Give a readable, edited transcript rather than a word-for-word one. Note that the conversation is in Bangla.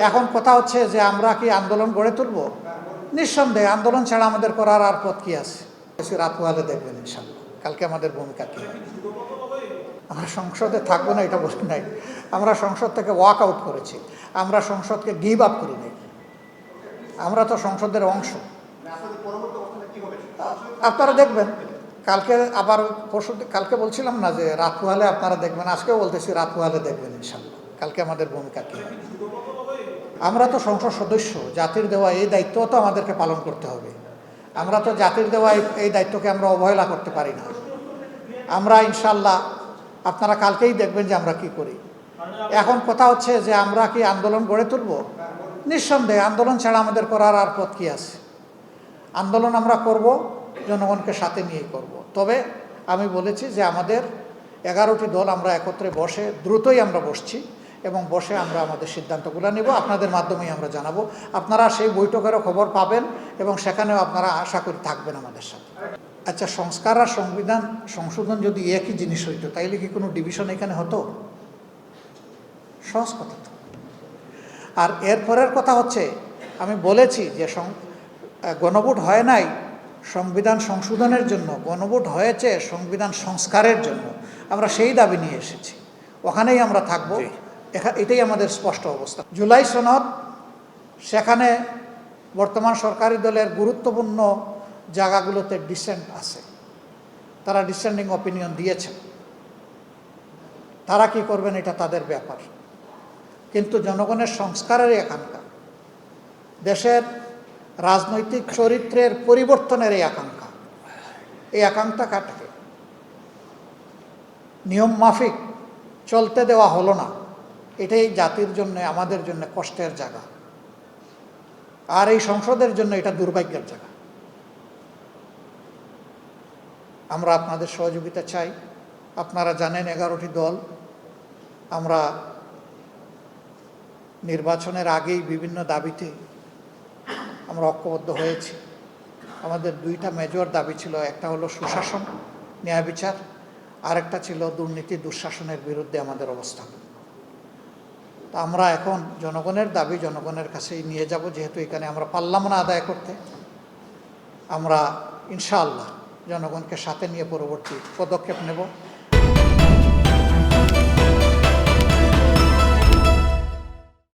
এখন কথা হচ্ছে যে আমরা কি আন্দোলন গড়ে তুলব? নিঃসন্দেহে আন্দোলন ছাড়া আমাদের করার আর পথ কি আছে? রাত পোহালে দেখবেন ইনশাল্লাহ কালকে আমাদের ভূমিকা কি। আমরা সংসদে থাকবো না এটা বলি নাই, আমরা সংসদ থেকে ওয়াক আউট করেছি, আমরা সংসদকে গিভ আপ করি নাই, আমরা তো সংসদের অংশ। আপনারা দেখবেন কালকে আবার কালকে বলছিলাম না যে রাত পোহালে আপনারা দেখবেন, আজকেও বলতেছি রাত পোহালে দেখবেন ইনশাল্লাহ কালকে আমাদের ভূমিকা কী। আমরা তো সংসদ সদস্য, জাতির দেওয়া এই দায়িত্বও তো আমাদেরকে পালন করতে হবে। আমরা তো জাতির দেওয়া এই দায়িত্বকে আমরা অবহেলা করতে পারি না। আমরা ইনশাল্লাহ আপনারা কালকেই দেখবেন যে আমরা কি করি। এখন কথা হচ্ছে যে আমরা কি আন্দোলন গড়ে তুলব? নিঃসন্দেহে আন্দোলন ছাড়া আমাদের করার আর পথ কি আছে? আন্দোলন আমরা করব, জনগণকে সাথে নিয়েই করব। তবে আমি বলেছি যে আমাদের 11টি দল আমরা একত্রে বসে, দ্রুতই আমরা বসছি এবং বসে আমরা আমাদের সিদ্ধান্তগুলো নেব, আপনাদের মাধ্যমেই আমরা জানাবো। আপনারা সেই বৈঠকেরও খবর পাবেন এবং সেখানেও আপনারা আশা করি থাকবেন আমাদের সাথে। আচ্ছা, সংস্কার আর সংবিধান সংশোধন যদি একই জিনিস হইতো তাইলে কি কোনো ডিভিশন এখানে হতো? সহজ কথা তো। আর এরপরের কথা হচ্ছে, আমি বলেছি যে গণভোট হয় নাই সংবিধান সংশোধনের জন্য, গণভোট হয়েছে সংবিধান সংস্কারের জন্য। আমরা সেই দাবি নিয়ে এসেছি, ওখানেই আমরা থাকবো। এটাই আমাদের স্পষ্ট অবস্থা। জুলাই সনদ, সেখানে বর্তমান সরকারি দলের গুরুত্বপূর্ণ জায়গাগুলোতে ডিসেন্ট আছে, তারা ডিসেন্ডিং অপিনিয়ন দিয়েছেন। তারা কি করবেন এটা তাদের ব্যাপার, কিন্তু জনগণের সংস্কারের আকাঙ্ক্ষা, দেশের রাজনৈতিক চরিত্রের পরিবর্তনের এই আকাঙ্ক্ষাটাকে নিয়ম মাফিক চলতে দেওয়া হলো না। এটাই জাতির জন্য, আমাদের জন্য কষ্টের জায়গা, আর এই সংসদের জন্য এটা দুর্ভাগ্যের জায়গা। আমরা আপনাদের সহযোগিতা চাই। আপনারা জানেন 11টি দল আমরা নির্বাচনের আগেই বিভিন্ন দাবিতে আমরা ঐক্যবদ্ধ হয়েছি। আমাদের 2টা মেজর দাবি ছিল, একটা হলো সুশাসন, ন্যায় বিচার, আরেকটা ছিল দুর্নীতি দুঃশাসনের বিরুদ্ধে আমাদের অবস্থান। তা আমরা এখন জনগণের দাবি জনগণের কাছেই নিয়ে যাব, যেহেতু এখানে আমরা পারলাম না আদায় করতে। আমরা ইনশাআল্লাহ জনগণকে সাথে নিয়ে পরবর্তী পদক্ষেপ নেব।